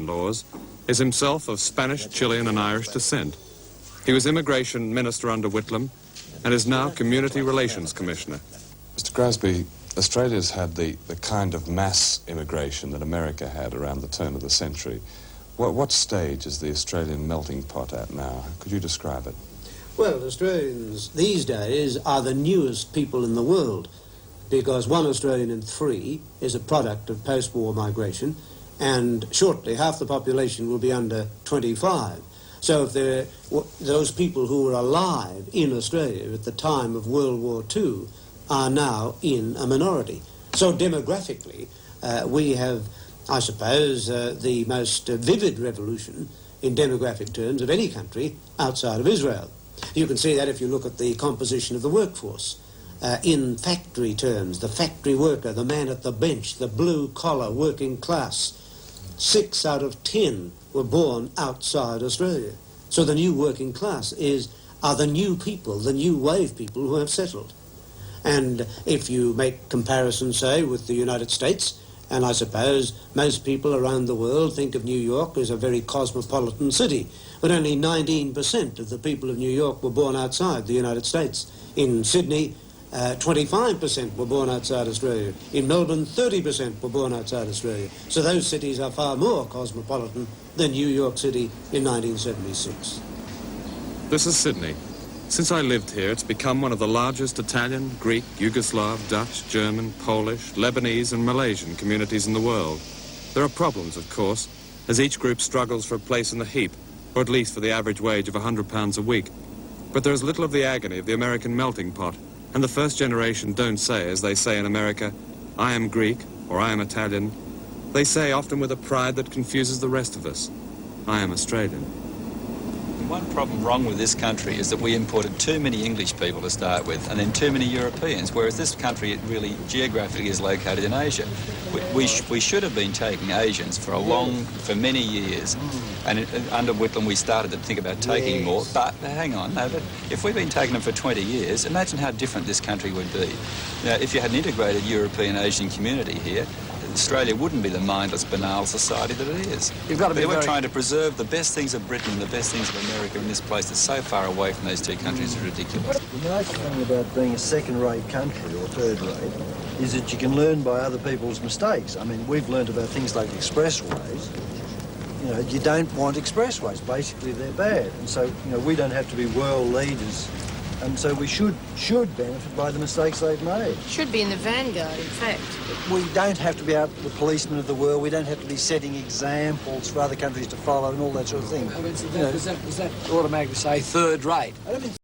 laws, is himself of Spanish, Chilean and Irish descent. He was Immigration Minister under Whitlam and is now Community Relations Commissioner. Mr. Grasby, Australia's had the kind of mass immigration that America had around the turn of the century. What stage is the Australian melting pot at now? Could you describe it? Well, Australians these days are the newest people in the world, because 1 Australian in 3 is a product of post-war migration, and shortly half the population will be under 25. So if those people who were alive in Australia at the time of World War II are now in a minority. So demographically, we have, I suppose, the most vivid revolution in demographic terms of any country outside of Israel. You can see that if you look at the composition of the workforce. In factory terms, the factory worker, the man at the bench, the blue-collar working class, 6 out of 10 were born outside Australia. So the new working class are the new people, the new wave people who have settled. And if you make comparisons, say, with the United States, and I suppose most people around the world think of New York as a very cosmopolitan city, but only 19% of the people of New York were born outside the United States. In Sydney, 25% were born outside Australia. In Melbourne, 30% were born outside Australia. So those cities are far more cosmopolitan than New York City in 1976. This is Sydney. Since I lived here, it's become one of the largest Italian, Greek, Yugoslav, Dutch, German, Polish, Lebanese and Malaysian communities in the world. There are problems, of course, as each group struggles for a place in the heap, or at least for the average wage of £100 a week. But there is little of the agony of the American melting pot, and the first generation don't say, as they say in America, I am Greek, or I am Italian. They say, often with a pride that confuses the rest of us, I am Australian. One problem wrong with this country is that we imported too many English people to start with, and then too many Europeans, whereas this country it really geographically is located in Asia. We should have been taking Asians for many years, and under Whitlam we started to think about taking more, but hang on, but if we've been taking them for 20 years, imagine how different this country would be. Now, if you had an integrated European-Asian community here, Australia wouldn't be the mindless, banal society that it is. You've got to be we're trying to preserve the best things of Britain and the best things of America in this place that's so far away from those two countries is ridiculous. The nice thing about being a second-rate country or third-rate is that you can learn by other people's mistakes. I mean, we've learned about things like expressways. You know, you don't want expressways. Basically, they're bad. And so, you know, we don't have to be world leaders. And so we should benefit by the mistakes they've made. Should be in the vanguard, in fact. We don't have to be out the policemen of the world. We don't have to be setting examples for other countries to follow and all that sort of thing. Does that automatically say third rate?